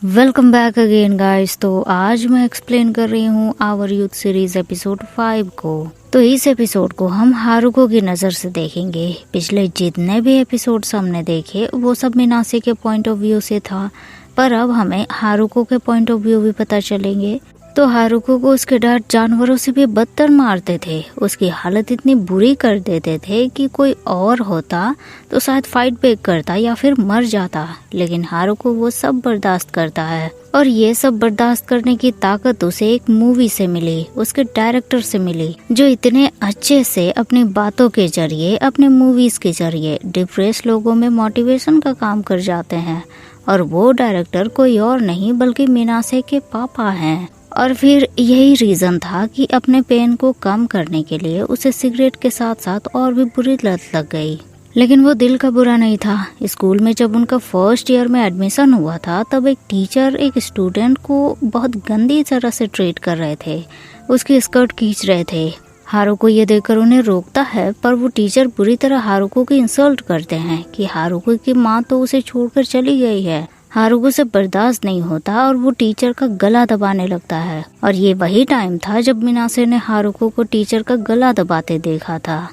Welcome back again guys. तो आज मैं एक्सप्लेन कर रही हूँ आवर यूथ सीरीज एपिसोड 5 को। तो इस एपिसोड को हम हारुको की नज़र से देखेंगे। पिछले जितने भी एपिसोड्स हमने देखे वो सब मिनासे के पॉइंट ऑफ व्यू से था, पर अब हमें हारुको के पॉइंट ऑफ व्यू भी पता चलेंगे। तो हारुको को उसके डैड जानवरों से भी बदतर मारते थे, उसकी हालत इतनी बुरी कर देते थे कि कोई और होता तो शायद फाइट बैक करता या फिर मर जाता, लेकिन हारुको वो सब बर्दाश्त करता है। और ये सब बर्दाश्त करने की ताकत उसे एक मूवी से मिली, उसके डायरेक्टर से मिली, जो इतने अच्छे से अपनी बातों के जरिए, अपने मूवीज के जरिए डिप्रेस लोगों में मोटिवेशन का काम कर जाते हैं। और वो डायरेक्टर कोई और नहीं बल्कि मिनासे के पापा हैं। और फिर यही रीज़न था कि अपने पेन को कम करने के लिए उसे सिगरेट के साथ साथ और भी बुरी लत लग गई। लेकिन वो दिल का बुरा नहीं था। स्कूल में जब उनका फर्स्ट ईयर में एडमिशन हुआ था तब एक टीचर एक स्टूडेंट को बहुत गंदी तरह से ट्रीट कर रहे थे, उसकी स्कर्ट खींच रहे थे। हारुको ये देखकर उन्हें रोकता है, पर वो टीचर बुरी तरह हारुको की इंसल्ट करते हैं कि हारुको की माँ तो उसे छोड़कर चली गई है। हारुको से बर्दाश्त नहीं होता और वो टीचर का गला दबाने लगता है। और ये वही टाइम था जब मिनासे ने हारुको को टीचर का गला दबाते देखा था।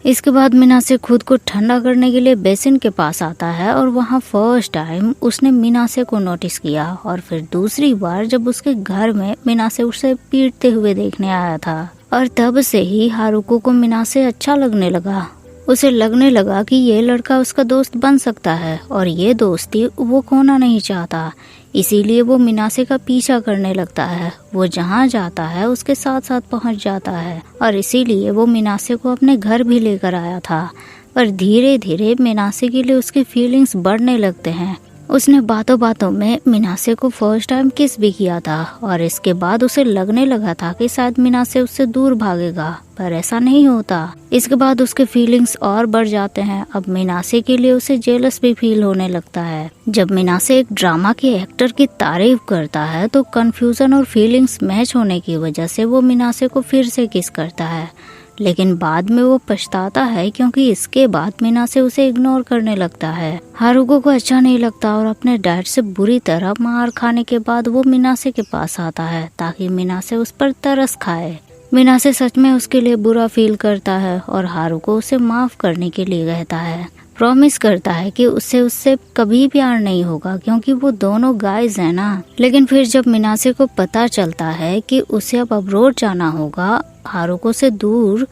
इसके बाद मिनासे खुद को ठंडा करने के लिए बेसिन के पास आता है और वहाँ फर्स्ट टाइम उसने मिनासे को नोटिस किया। और फिर दूसरी बार जब उसके घर में मिनासे उसे पीटते हुए देखने आया था, और तब से ही हारुको को मिनासे अच्छा लगने लगा। उसे लगने लगा कि ये लड़का उसका दोस्त बन सकता है और ये दोस्ती वो खोना नहीं चाहता। इसीलिए वो मिनासे का पीछा करने लगता है। वो जहाँ जाता है उसके साथ साथ पहुँच जाता है, और इसीलिए वो मिनासे को अपने घर भी लेकर आया था। पर धीरे धीरे मिनासे के लिए उसकी फीलिंग्स बढ़ने लगते हैं। उसने बातों बातों में मिनासे को फर्स्ट टाइम किस भी किया था, और इसके बाद उसे लगने लगा था कि शायद मिनासे उससे दूर भागेगा, पर ऐसा नहीं होता। इसके बाद उसके फीलिंग्स और बढ़ जाते हैं। अब मिनासे के लिए उसे जेलस भी फील होने लगता है। जब मिनासे एक ड्रामा के एक्टर की तारीफ करता है तो कंफ्यूजन और फीलिंग्स मैच होने की वजह से वो मिनासे को फिर से किस करता है, लेकिन बाद में वो पछताता है क्योंकि इसके बाद मिनासे उसे इग्नोर करने लगता है। हारुको को अच्छा नहीं लगता और अपने डैड से बुरी तरह मार खाने के बाद वो मिनासे के पास आता है ताकि मिनासे उस पर तरस खाए। मिनासे सच में उसके लिए बुरा फील करता है और हारुको उसे माफ करने के लिए कहता है, प्रॉमिस करता है कि उससे कभी प्यार नहीं होगा क्योंकि वो दोनों गाइज है ना। लेकिन फिर जब मिनासे को पता चलता है कि उसे अब अब्रोड जाना होगा हारुको से दूर,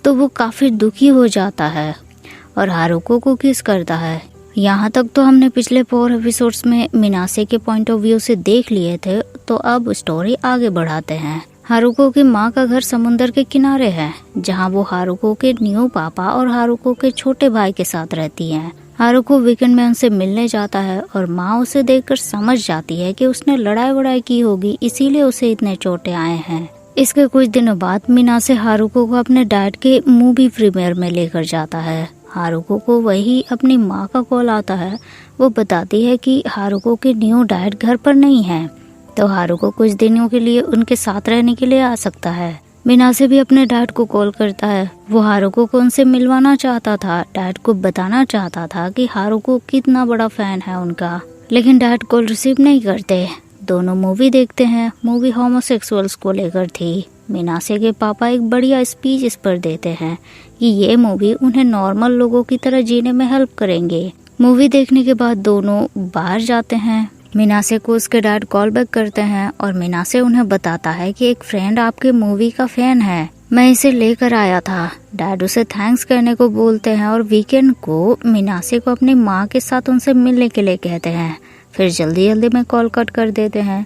तो वो काफी दुखी हो जाता है और हारुको को किस करता है। यहाँ तक तो हमने पिछले 4 एपिसोड्स में मिनासे के पॉइंट ऑफ व्यू से देख लिए थे, तो अब स्टोरी आगे बढ़ाते हैं। हारुको की माँ का घर समुंदर के किनारे है, जहाँ वो हारुको के न्यू पापा और हारुको के छोटे भाई के साथ रहती हैं। हारुको वीकेंड में उनसे मिलने जाता है और माँ उसे देखकर समझ जाती है कि उसने लड़ाई वड़ाई की होगी, इसीलिए उसे इतने चोटें आए हैं। इसके कुछ दिनों बाद मिनासे हारुको को अपने डैड के मूवी प्रीमियर में लेकर जाता है। हारुको को वही अपनी माँ का कॉल आता है। वो बताती है कि हारुको के न्यू डैड घर पर नहीं है, तो हारुको कुछ दिनों के लिए उनके साथ रहने के लिए आ सकता है। मिनासे भी अपने डैड को कॉल करता है। वो हारुको को उनसे मिलवाना चाहता था, डैड को बताना चाहता था कि हारुको कितना बड़ा फैन है उनका, लेकिन डैड कॉल रिसीव नहीं करते। दोनों मूवी देखते हैं। मूवी होमोसेक्सुअल्स को लेकर थी। मिनासे के पापा एक बढ़िया स्पीच इस पर देते हैं कि ये मूवी उन्हें नॉर्मल लोगों की तरह जीने में हेल्प करेंगे। मूवी देखने के बाद दोनों बाहर जाते हैं। मिनासे को उसके डैड कॉल बैक करते हैं और मिनासे उन्हें बताता है कि एक फ्रेंड आपके मूवी का फैन है, मैं इसे लेकर आया था। डैड उसे थैंक्स करने को बोलते हैं और वीकेंड को मिनासे को अपनी माँ के साथ उनसे मिलने के लिए कहते हैं। फिर जल्दी जल्दी में कॉल कट कर देते हैं।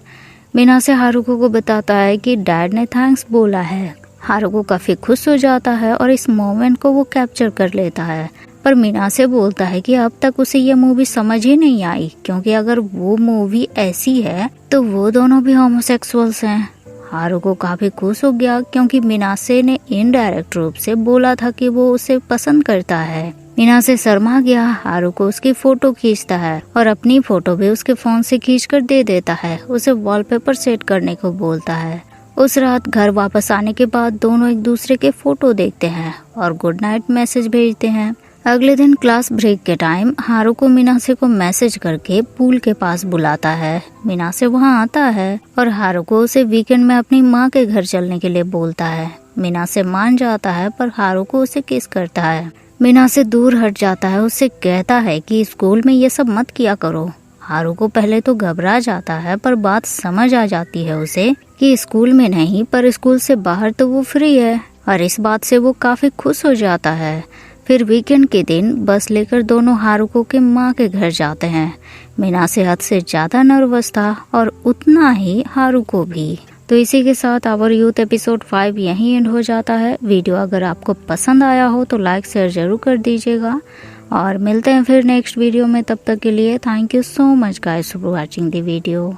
मिनासे हारुको को बताता है कि डैड ने थैंक्स बोला है। हारुको काफी खुश हो जाता है और इस मोमेंट को वो कैप्चर कर लेता है, पर मिनासे बोलता है कि अब तक उसे ये मूवी समझ ही नहीं आई, क्योंकि अगर वो मूवी ऐसी है तो वो दोनों भी होमोसेक्सुअल्स हैं। हारुको काफी खुश हो गया क्योंकि मिनासे ने इनडायरेक्ट रूप से बोला था कि वो उसे पसंद करता है। मिनासे शर्मा गया। हारुको उसकी फोटो खींचता है और अपनी फोटो भी उसके फोन से खींचकर दे देता है। उसे वॉलपेपर सेट करने को बोलता है। उस रात घर वापस आने के बाद दोनों एक दूसरे के फोटो देखते हैं और गुड नाइट मैसेज भेजते हैं। अगले दिन क्लास ब्रेक के टाइम हारुको मिनासे को मैसेज करके पूल के पास बुलाता है। मिनासे वहां आता है और हारुको उसे वीकेंड में अपनी माँ के घर चलने के लिए बोलता है। मिनासे मान जाता है पर हारुको उसे किस करता है। मिनासे दूर हट जाता है, उससे कहता है कि स्कूल में ये सब मत किया करो। हारुको पहले तो घबरा जाता है पर बात समझ आ जाती है उसे कि स्कूल में नहीं पर स्कूल से बाहर तो वो फ्री है और इस बात से वो काफी खुश हो जाता है। फिर वीकेंड के दिन बस लेकर दोनों हारुको के माँ के घर जाते हैं। मिनासे हद से ज्यादा नर्वस था और उतना ही हारुको भी। तो इसी के साथ आवर यूथ एपिसोड 5 यहीं एंड हो जाता है। वीडियो अगर आपको पसंद आया हो तो लाइक शेयर जरूर कर दीजिएगा और मिलते हैं फिर नेक्स्ट वीडियो में। तब तक के लिए thank you so much guys for watching the video.